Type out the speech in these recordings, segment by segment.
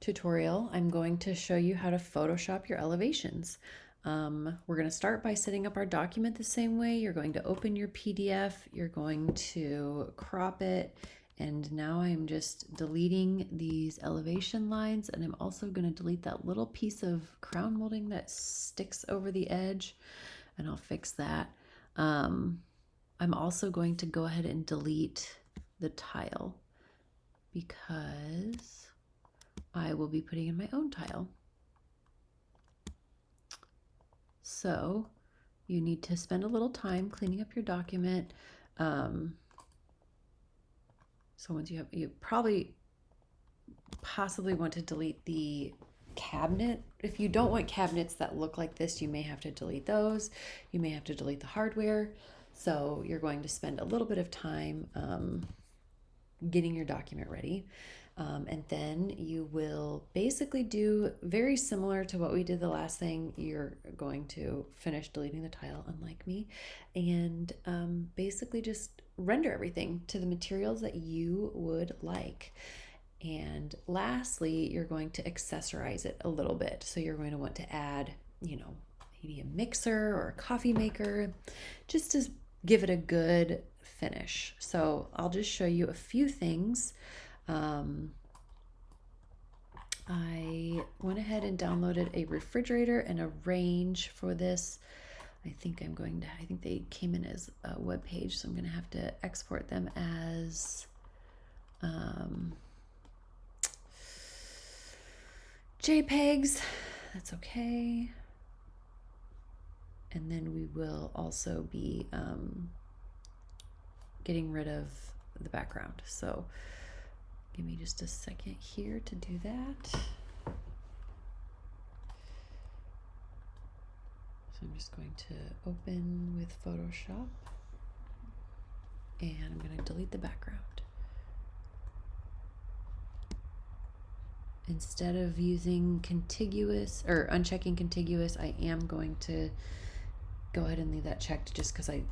tutorial, I'm going to show you how to Photoshop your elevations. We're going to start by setting up our document the same way. You're going to open your PDF, you're going to crop it, and now I'm just deleting these elevation lines, and I'm also going to delete that little piece of crown molding that sticks over the edge, and I'll fix that. I'm also going to go ahead and delete the tile because I will be putting in my own tile. So you need to spend a little time cleaning up your document. So once you probably possibly want to delete the cabinet. If you don't want cabinets that look like this, you may have to delete those. You may have to delete the hardware. So you're going to spend a little bit of time getting your document ready. And then you will basically do very similar to what we did the last thing. You're going to finish deleting the tile, unlike me, and basically just render everything to the materials that you would like. And lastly, you're going to accessorize it a little bit. So you're going to want to add, maybe a mixer or a coffee maker, just to give it a good finish. So I'll just show you a few things. I went ahead and downloaded a refrigerator and a range for this. I think they came in as a web page, so I'm going to have to export them as JPEGs. That's okay. And then we will also be getting rid of the background. So give me just a second here to do that. So I'm just going to open with Photoshop and I'm going to delete the background. Instead of using contiguous or unchecking contiguous, I am going to go ahead and leave that checked just because I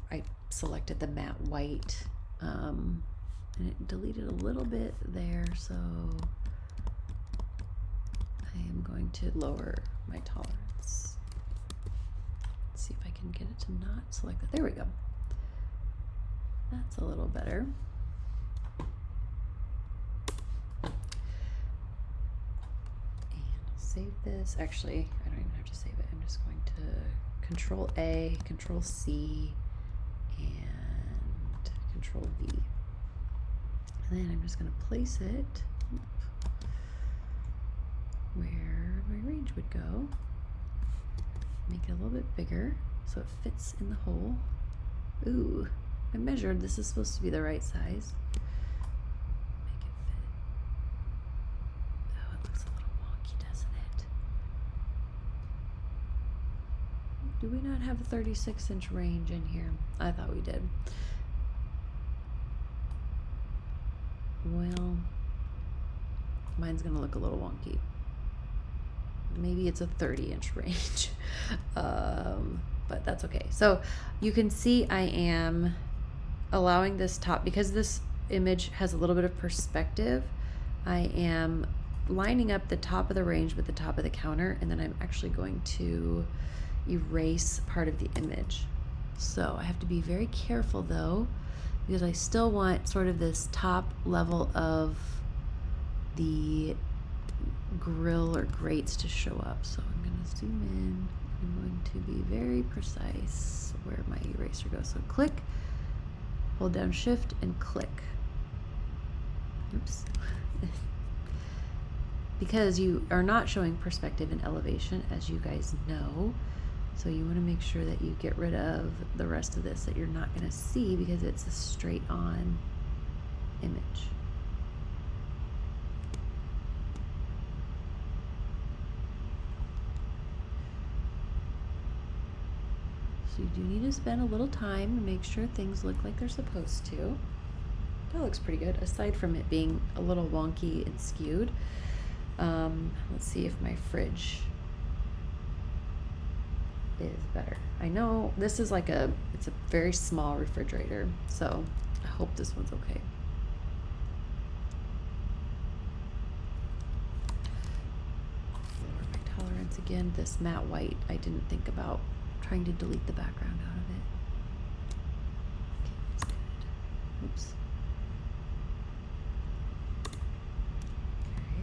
selected the matte white. And it deleted a little bit there, so I am going to lower my tolerance. Let's see if I can get it to not select that. There we go. That's a little better. And I'll save this. Actually, I don't even have to save it. I'm just going to Control A, Control C, and Control V. And then I'm just going to place it where my range would go. Make it a little bit bigger so it fits in the hole. Ooh, I measured. This is supposed to be the right size. Make it fit. Oh, it looks a little wonky, doesn't it? Do we not have a 36-inch range in here? I thought we did. Well, mine's gonna look a little wonky. Maybe it's a 30-inch range, but that's okay. So you can see I am allowing this top, because this image has a little bit of perspective, I am lining up the top of the range with the top of the counter, and then I'm actually going to erase part of the image. So I have to be very careful though, because I still want sort of this top level of the grill or grates to show up. So I'm going to zoom in. I'm going to be very precise where my eraser goes. So click, hold down Shift, and click. Oops. Because you are not showing perspective and elevation, as you guys know. So you want to make sure that you get rid of the rest of this that you're not going to see because it's a straight on image. So you do need to spend a little time to make sure things look like they're supposed to. That looks pretty good, aside from it being a little wonky and skewed. Let's see if my fridge is better. I know this is it's a very small refrigerator, so I hope this one's okay. Once again, this matte white, I didn't think about trying to delete the background out of it. Okay, that's good. Oops. Okay.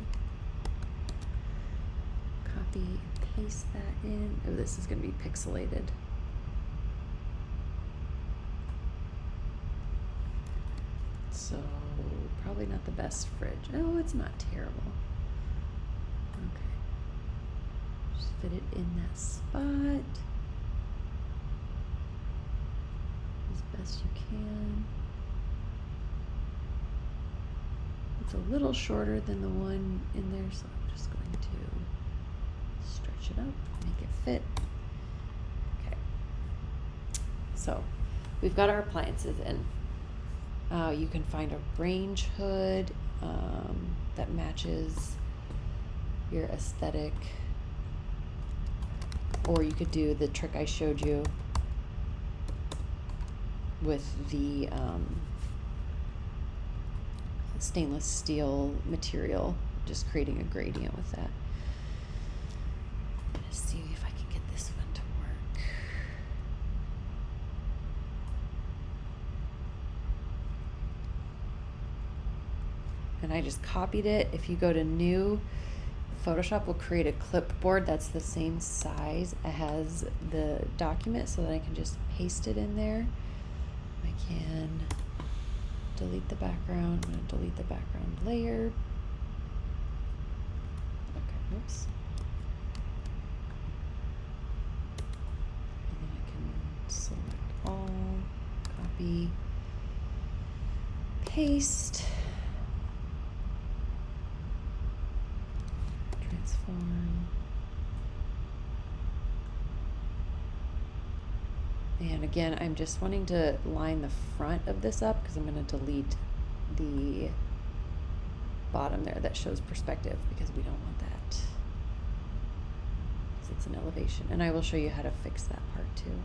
Copy and paste that in. Oh, this is going to be pixelated. So probably not the best fridge. Oh, it's not terrible. Okay. Just fit it in that spot as best you can. It's a little shorter than the one in there, so I'm just going to stretch it up, make it fit. Okay. So we've got our appliances in. You can find a range hood that matches your aesthetic, or you could do the trick I showed you with the stainless steel material, just creating a gradient with that. Let's see if I can get this one to work. And I just copied it. If you go to new, Photoshop will create a clipboard that's the same size as the document so that I can just paste it in there. I can delete the background. I'm going to delete the background layer. Okay, oops. And then I can select all, copy, paste. Transform. And again, I'm just wanting to line the front of this up because I'm going to delete the bottom there that shows perspective because we don't want that. Because it's an elevation. And I will show you how to fix that part too.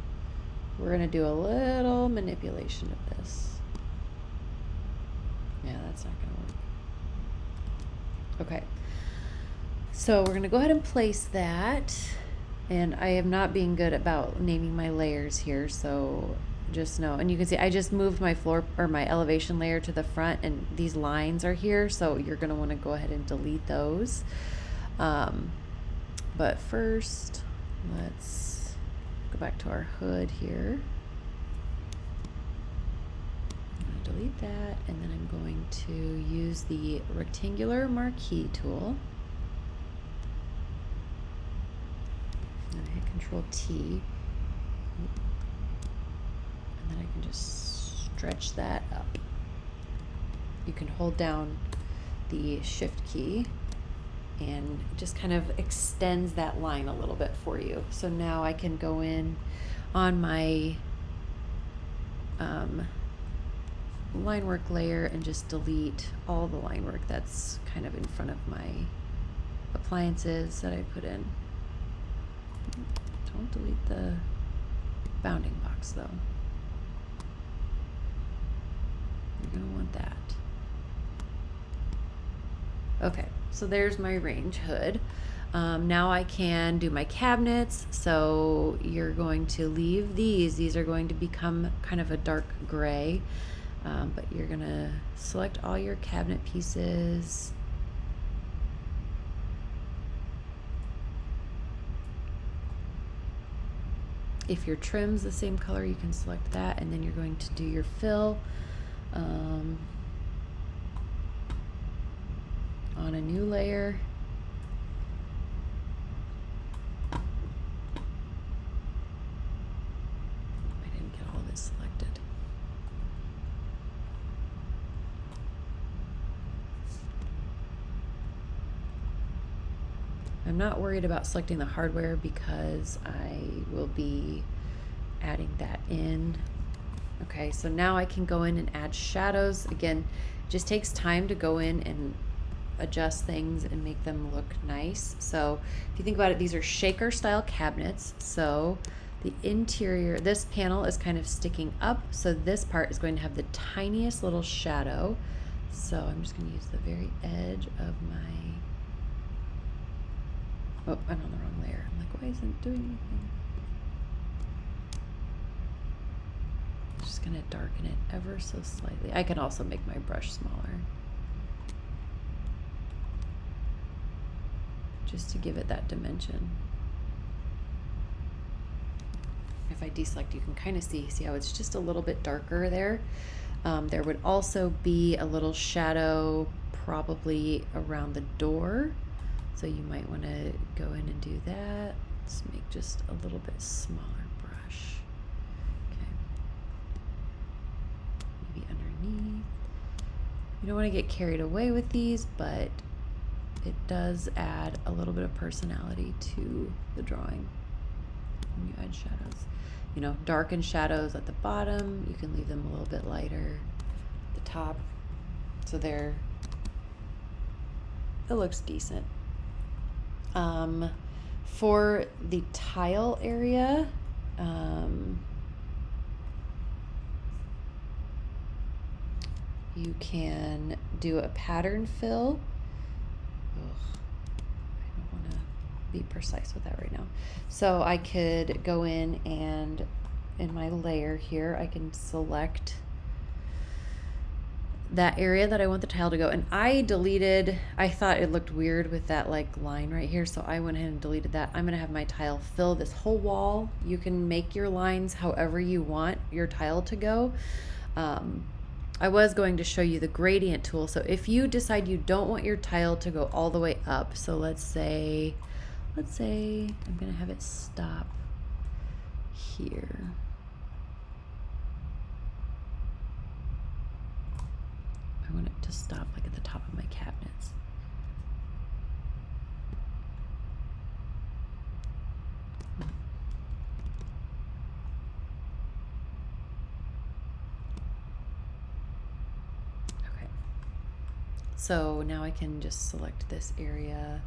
We're going to do a little manipulation of this. Yeah, that's not going to work. Okay. So we're going to go ahead and place that, and I am not being good about naming my layers here, so just know. And you can see I just moved my floor or my elevation layer to the front, and these lines are here, so you're going to want to go ahead and delete those. But first, let's go back to our hood here. I'm going to delete that, and then I'm going to use the rectangular marquee tool. And I hit Control T, and then I can just stretch that up. You can hold down the Shift key, and it just kind of extends that line a little bit for you. So now I can go in on my line work layer and just delete all the line work that's kind of in front of my appliances that I put in. Don't delete the bounding box though. You're going to want that. Okay, so there's my range hood. Now I can do my cabinets. So you're going to leave these. These are going to become kind of a dark gray, but you're going to select all your cabinet pieces. If your trim's the same color, you can select that, and then you're going to do your fill on a new layer. I didn't get all of it selected. I'm not worried about selecting the hardware because I will be adding that in. Okay, so now I can go in and add shadows. Again, it just takes time to go in and adjust things and make them look nice. So if you think about it, these are shaker style cabinets. So the interior, this panel is kind of sticking up. So this part is going to have the tiniest little shadow. So I'm just going to use the very edge of my Oh, I'm on the wrong layer. I'm like, why isn't it doing anything? Just gonna darken it ever so slightly. I can also make my brush smaller, just to give it that dimension. If I deselect, you can kind of see how it's just a little bit darker there. There would also be a little shadow probably around the door, so you might want to go in and do that. Let's make just a little bit smaller brush. Okay. Maybe underneath. You don't want to get carried away with these, but it does add a little bit of personality to the drawing when you add shadows. You know, darken shadows at the bottom. You can leave them a little bit lighter at the top. So there, it looks decent. For the tile area, you can do a pattern fill. Ugh, I don't want to be precise with that right now. So I could go in and in my layer here, I can select that area that I want the tile to go. And I thought it looked weird with that like line right here. So I went ahead and deleted that. I'm going to have my tile fill this whole wall. You can make your lines however you want your tile to go. I was going to show you the gradient tool. So if you decide you don't want your tile to go all the way up, so let's say I'm going to have it stop here. I want it to stop like at the top of my cabinets. Okay. So now I can just select this area.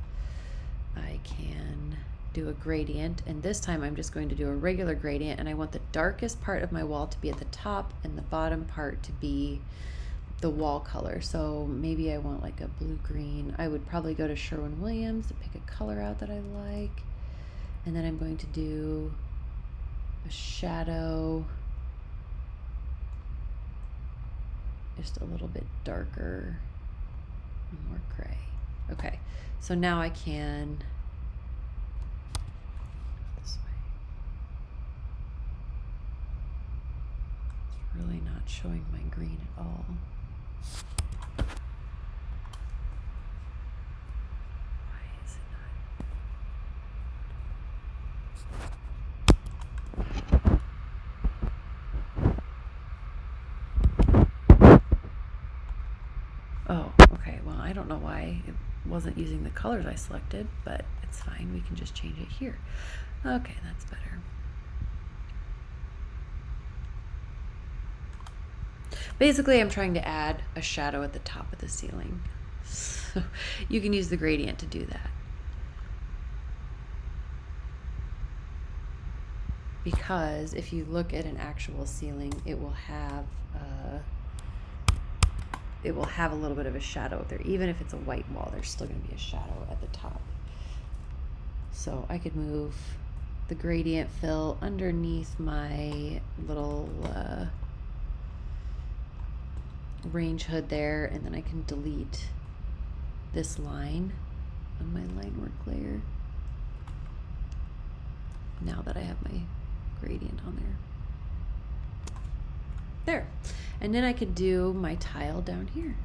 I can do a gradient, and this time I'm just going to do a regular gradient, and I want the darkest part of my wall to be at the top and the bottom part to be the wall color. So maybe I want like a blue-green. I would probably go to Sherwin-Williams to pick a color out that I like, and then I'm going to do a shadow just a little bit darker and more gray. Okay, so now I can this way. It's really not showing my green at all. Why is it not? Oh, okay. Well, I don't know why it wasn't using the colors I selected, but it's fine. We can just change it here. Okay, that's better. Basically, I'm trying to add a shadow at the top of the ceiling. So you can use the gradient to do that. Because if you look at an actual ceiling, it will have a little bit of a shadow up there. Even if it's a white wall, there's still going to be a shadow at the top. So I could move the gradient fill underneath my little range hood there, and then I can delete this line on my line work layer now that I have my gradient on there. And then I could do my tile down here.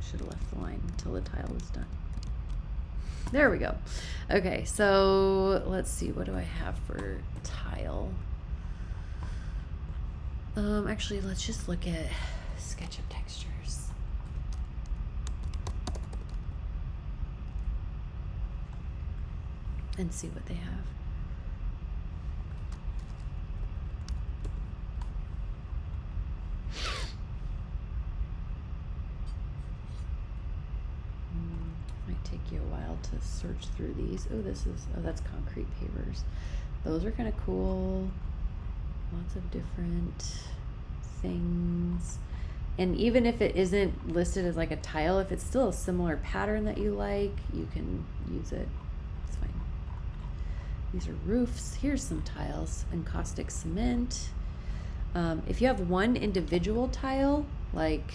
Should have left the line until the tile was done. There we go. Okay, so let's see, what do I have for tile? Actually, let's just look at SketchUp textures. And see what they have. Might take you a while to search through these. Oh, that's concrete pavers. Those are kind of cool. Lots of different things. And even if it isn't listed as like a tile, if it's still a similar pattern that you like, you can use it. It's fine. These are roofs. Here's some tiles. Encaustic cement. If you have one individual tile, like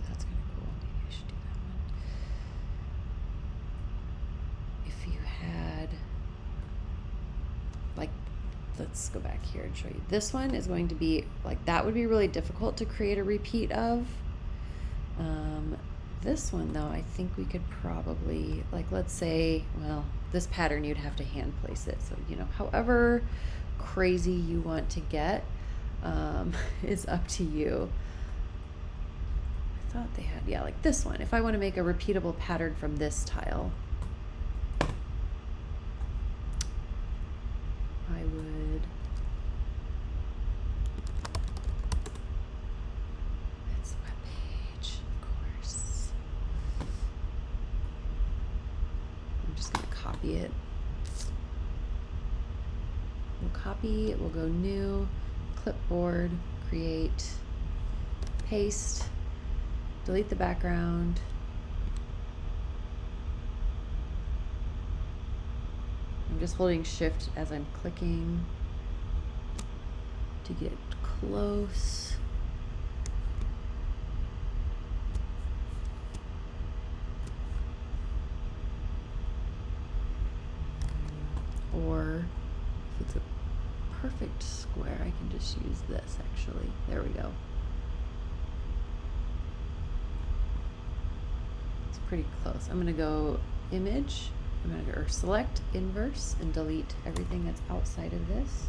that's kind of cool. Maybe I should do that one. If you had, like, let's go back here and show you. This one is going to be like, that would be really difficult to create a repeat of. This one though, I think we could probably, like, let's say, well, this pattern you'd have to hand place it. So, you know, however crazy you want to get is up to you. I thought they had, yeah, like this one. If I want to make a repeatable pattern from this tile, I would, it's a web page, of course. I'm just going to copy it. We'll copy, we'll go new, clipboard, create, paste, delete the background. I'm just holding shift as I'm clicking to get close. Or if it's a perfect square, I can just use this actually. There we go. It's pretty close. I'm gonna go image. I'm going to go select inverse and delete everything that's outside of this.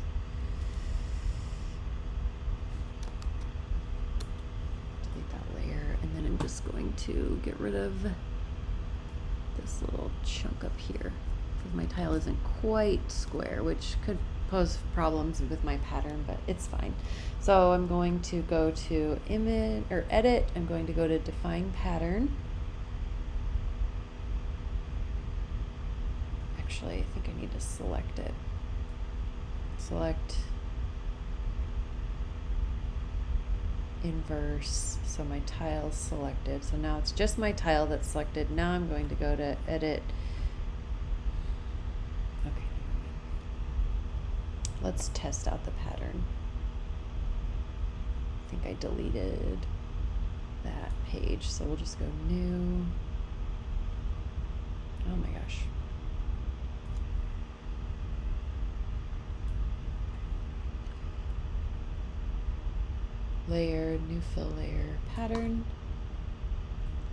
Delete that layer, and then I'm just going to get rid of this little chunk up here because my tile isn't quite square, which could pose problems with my pattern, but it's fine. So I'm going to go to image or edit. I'm going to go to define pattern. Actually, I think I need to select it. Select inverse. So my tile's selected. So now it's just my tile that's selected. Now I'm going to go to edit. Okay. Let's test out the pattern. I think I deleted that page. So we'll just go new. Oh my gosh. Layer, new fill layer, pattern.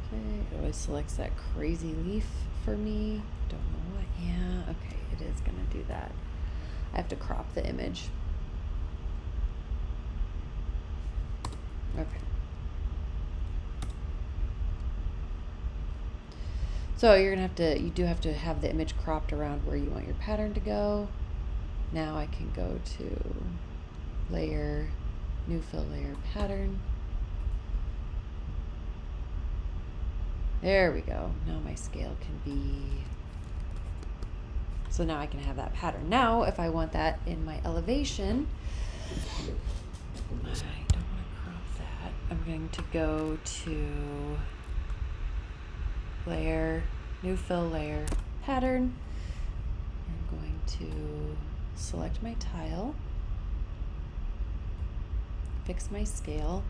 Okay, it always selects that crazy leaf for me. Don't know what, yeah, okay, it is gonna do that. I have to crop the image. Okay. So you're gonna have to, you do have to have the image cropped around where you want your pattern to go. Now I can go to layer, new fill layer, pattern. There we go. Now my scale can be, so now I can have that pattern. Now if I want that in my elevation, I don't want to crop that. I'm going to go to layer, new fill layer, pattern. I'm going to select my tile, fix my scale.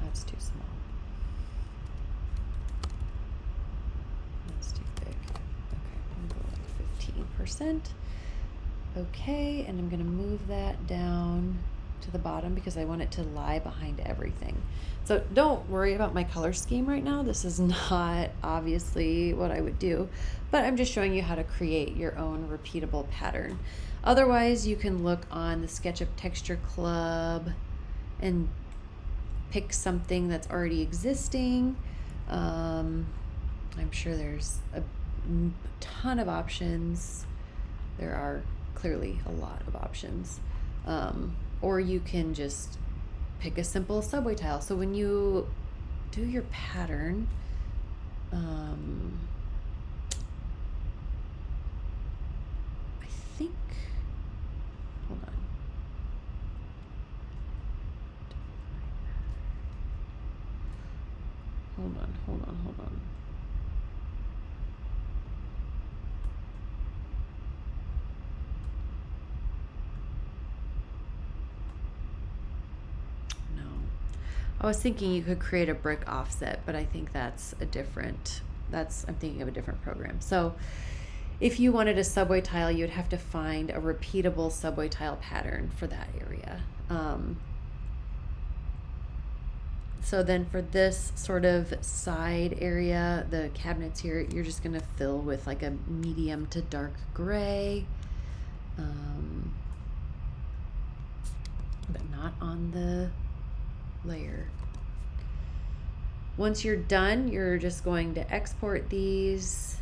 That's too small. That's too big. Okay, I'm going like 15%. Okay, and I'm going to move that down to the bottom because I want it to lie behind everything. So don't worry about my color scheme right now. This is not obviously what I would do, but I'm just showing you how to create your own repeatable pattern. Otherwise, you can look on the SketchUp Texture Club and pick something that's already existing. I'm sure there's a ton of options. There are clearly a lot of options. Or you can just pick a simple subway tile. So when you do your pattern, think, hold on. Hold on. No. I was thinking you could create a brick offset, but I think that's a different, I'm thinking of a different program. So if you wanted a subway tile, you'd have to find a repeatable subway tile pattern for that area. So then for this sort of side area, the cabinets here, you're just gonna fill with like a medium to dark gray, but not on the layer. Once you're done, you're just going to export these.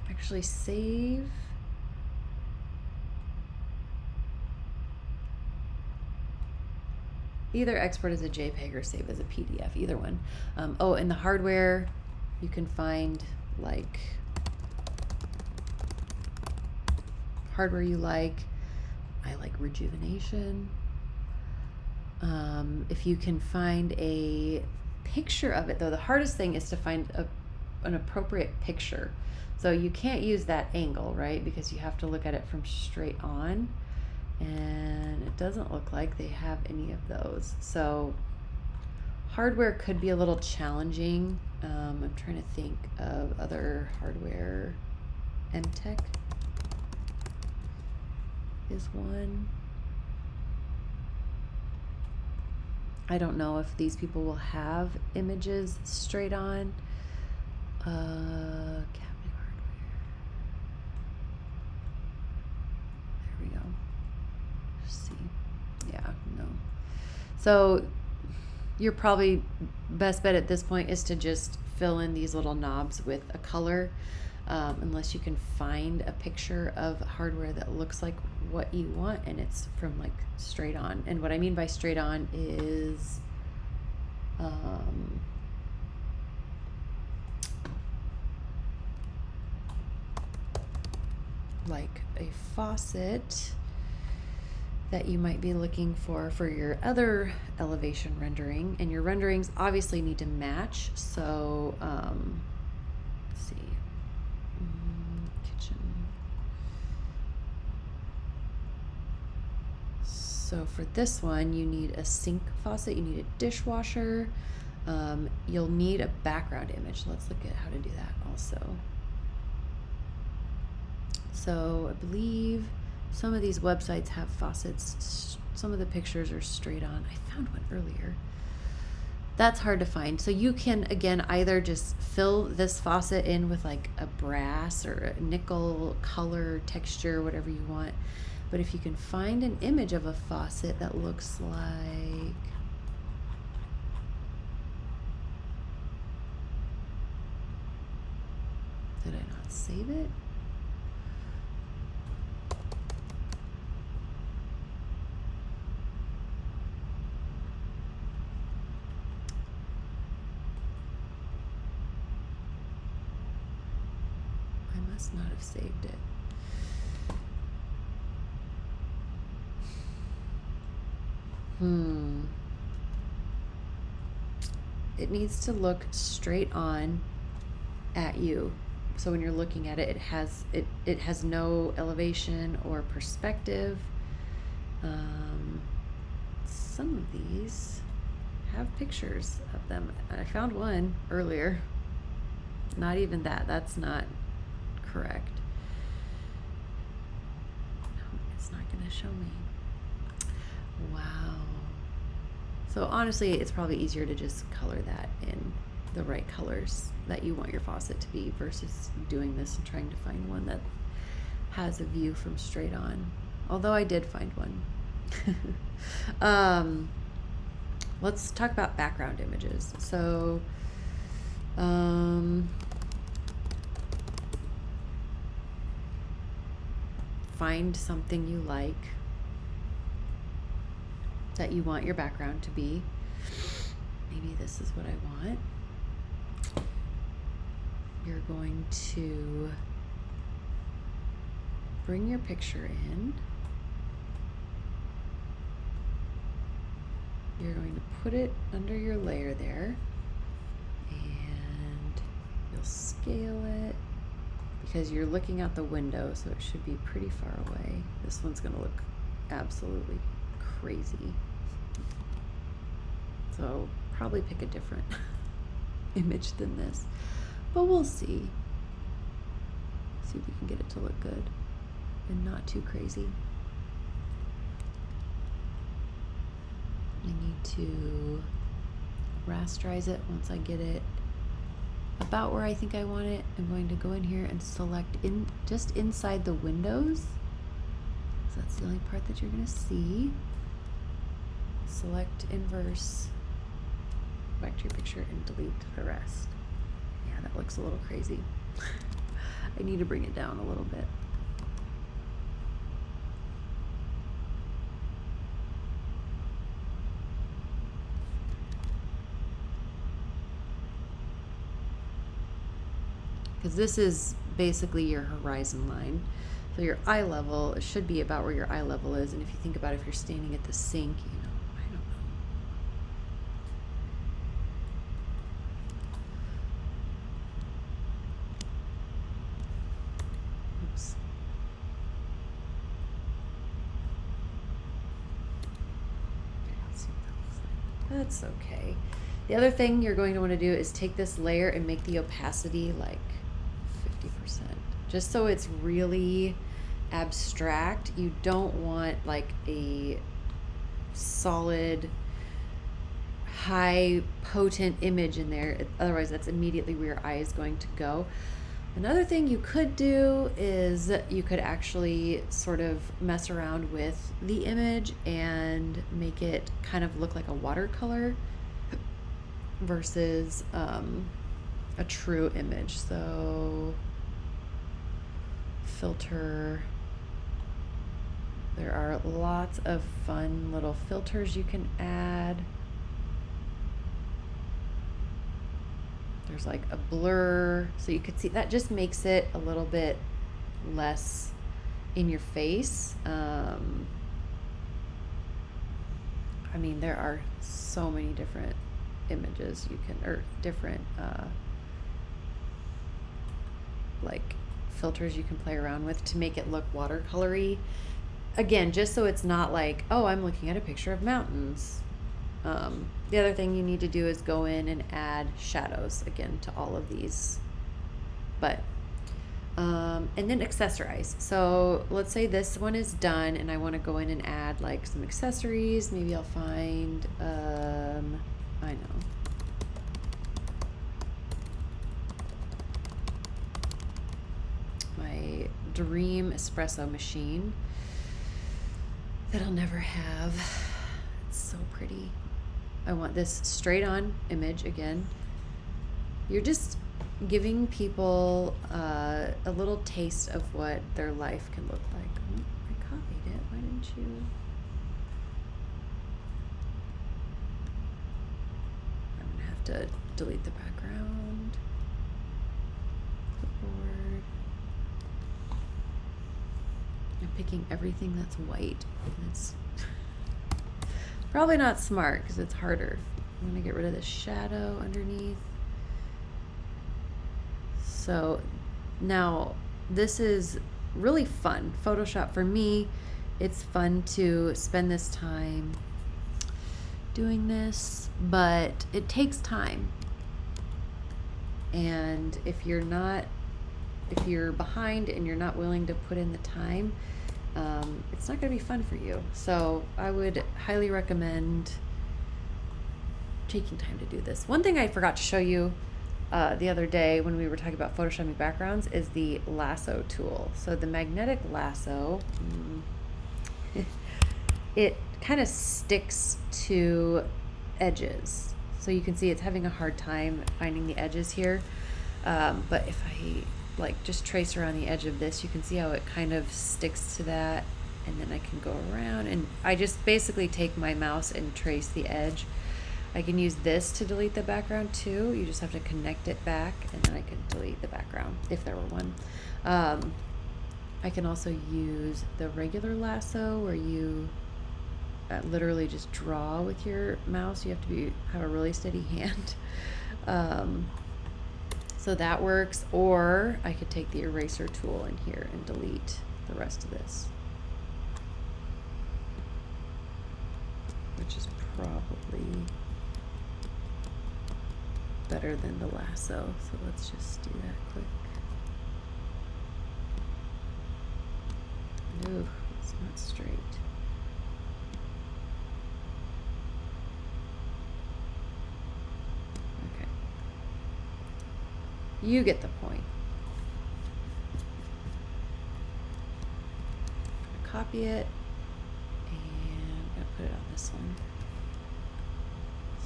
Actually save. Either export as a JPEG or save as a PDF, either one. Oh, and the hardware, you can find like hardware you like. I like Rejuvenation. If you can find a picture of it, though, the hardest thing is to find an appropriate picture. So you can't use that angle, right? Because you have to look at it from straight on. And it doesn't look like they have any of those. So hardware could be a little challenging. I'm trying to think of other hardware. MTech is one. I don't know if these people will have images straight on. Cabinet hardware. There we go. See. Yeah, no. So your probably best bet at this point is to just fill in these little knobs with a color, unless you can find a picture of hardware that looks like what you want and it's from like straight on. And what I mean by straight on is like a faucet that you might be looking for your other elevation rendering, and your renderings obviously need to match. So let's see, kitchen. So for this one, you need a sink faucet, you need a dishwasher, you'll need a background image. Let's look at how to do that also. So I believe some of these websites have faucets. Some of the pictures are straight on. I found one earlier. That's hard to find. So you can, again, either just fill this faucet in with like a brass or a nickel color, texture, whatever you want. But if you can find an image of a faucet that looks like, did I not save it? I must not have saved it. It needs to look straight on at you. So when you're looking at it, it has no elevation or perspective. Some of these have pictures of them. I found one earlier. Not even that. That's not correct. No, it's not going to show me. Wow. So honestly, it's probably easier to just color that in the right colors that you want your faucet to be versus doing this and trying to find one that has a view from straight on. Although I did find one. Let's talk about background images. So find something you like that you want your background to be. Maybe this is what I want. you're going to bring your picture in. You're going to put it under your layer there, and you'll scale it because you're looking out the window, so it should be pretty far away. This one's going to look absolutely crazy. So probably pick a different image than this, but we'll see. See if we can get it to look good and not too crazy. I need to rasterize it once I get it about where I think I want it. I'm going to go in here and select just inside the windows. So that's the only part that you're going to see. Select inverse, go back to your picture and delete the rest. Yeah, that looks a little crazy. I need to bring it down a little bit. Because this is basically your horizon line. So your eye level, it should be about where your eye level is. And if you think about it, if you're standing at the sink, you know, I don't know. Oops. Okay, let's see what that looks like. That's okay. The other thing you're going to want to do is take this layer and make the opacity like 50%, just so it's really abstract. You don't want like a solid, high potent image in there. Otherwise, that's immediately where your eye is going to go. Another thing you could do is you could actually sort of mess around with the image and make it kind of look like a watercolor versus a true image. So filter, there are lots of fun little filters you can add. There's like a blur, so you could see that just makes it a little bit less in your face. I mean, there are so many different images you can, or different like filters you can play around with to make it look watercolory. Again, just so it's not like, oh, I'm looking at a picture of mountains. The other thing you need to do is go in and add shadows again to all of these. But and then accessorize. So let's say this one is done and I want to go in and add like some accessories. Maybe I'll find I know. My dream espresso machine that I'll never have. It's so pretty. I want this straight on image again. You're just giving people a little taste of what their life can look like. Oh, I copied it. Why didn't you? I'm gonna have to delete the background. Clipboard. I'm picking everything that's white. It's probably not smart because it's harder. I'm gonna get rid of the shadow underneath. So now this is really fun. Photoshop, for me, it's fun to spend this time doing this, but it takes time. And if you're behind and you're not willing to put in the time, it's not going to be fun for you. So I would highly recommend taking time to do this. One thing I forgot to show you the other day when we were talking about photoshopping backgrounds is the lasso tool. So the magnetic lasso, it kind of sticks to edges. So you can see it's having a hard time finding the edges here. But if I like just trace around the edge of this, you can see how it kind of sticks to that, and then I can go around and I just basically take my mouse and trace the edge. I can use this to delete the background too. You just have to connect it back, and then I can delete the background if there were one. I can also use the regular lasso where you literally just draw with your mouse. You have to have a really steady hand. So that works. Or I could take the eraser tool in here and delete the rest of this, which is probably better than the lasso. So let's just do that quick. No, it's not straight. Okay. You get the point. I'm gonna copy it and I'm gonna put it on this one.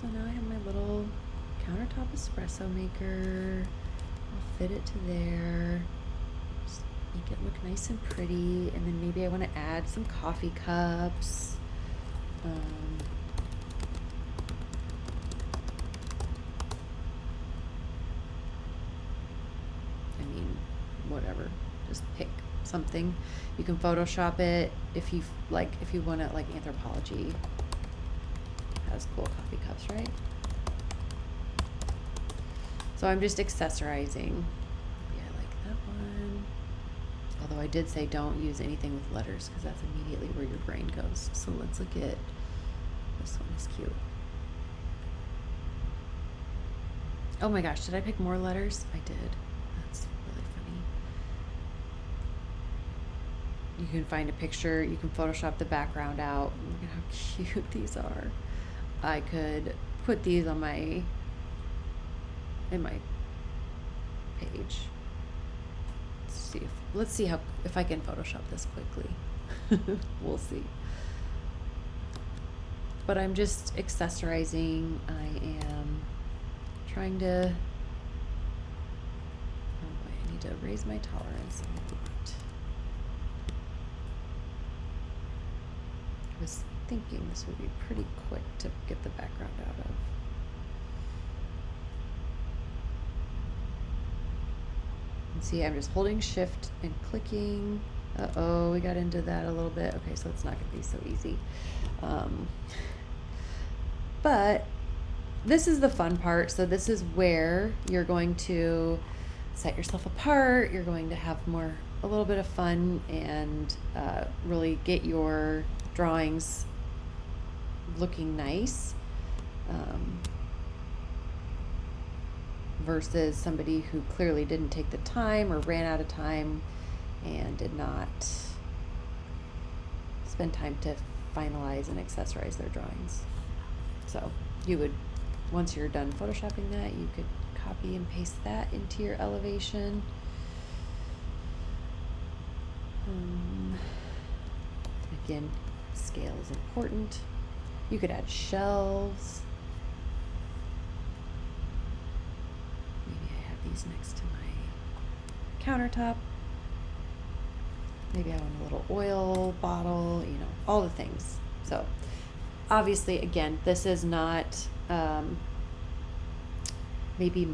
So now I have my little countertop espresso maker. I'll fit it to there. Just make it look nice and pretty. And then maybe I want to add some coffee cups. I mean, whatever. Just pick something. You can Photoshop it if you like. If you want to, like Anthropologie has cool coffee cups, right? So I'm just accessorizing. Yeah, I like that one. Although I did say don't use anything with letters because that's immediately where your brain goes. So let's look at this one. Is cute. Oh my gosh, did I pick more letters? I did. That's really funny. You can find a picture. You can Photoshop the background out. Look at how cute these are. I could put these on in my page. Let's see if I can Photoshop this quickly. We'll see. But I'm just accessorizing. I am trying to. Oh boy, I need to raise my tolerance a lot. I was thinking this would be pretty quick to get the background out of. See, I'm just holding shift and clicking. Uh-oh, we got into that a little bit. Okay, so it's not going to be so easy. But this is the fun part. So this is where you're going to set yourself apart. You're going to have a little bit of fun and really get your drawings looking nice. Versus somebody who clearly didn't take the time or ran out of time and did not spend time to finalize and accessorize their drawings. So you would, once you're done photoshopping that, you could copy and paste that into your elevation. Again, scale is important. You could add shelves. These next to my countertop. Maybe I want a little oil bottle, all the things. So obviously, again, this is not maybe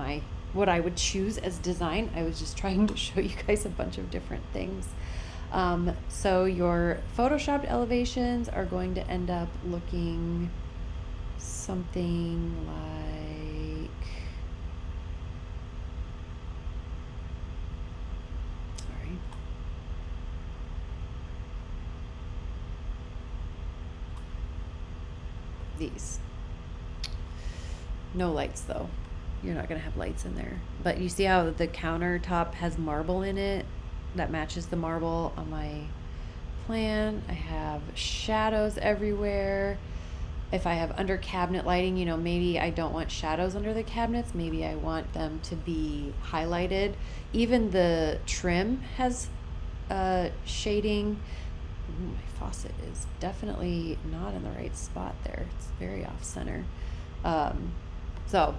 what I would choose as design. I was just trying to show you guys a bunch of different things. So your photoshopped elevations are going to end up looking something like, these. No lights though. You're not going to have lights in there. But you see how the countertop has marble in it? That matches the marble on my plan. I have shadows everywhere. If I have under cabinet lighting, maybe I don't want shadows under the cabinets. Maybe I want them to be highlighted. Even the trim has shading. My faucet is definitely not in the right spot there. It's very off center. So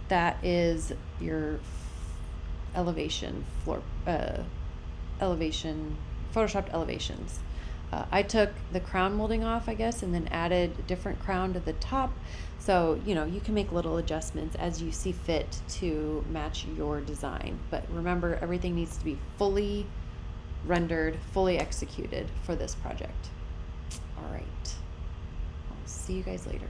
that is your elevation photoshopped elevations. I took the crown molding off, I guess, and then added a different crown to the top. So, you know, you can make little adjustments as you see fit to match your design. But remember, everything needs to be fully rendered, fully executed for this project. All right. I'll see you guys later.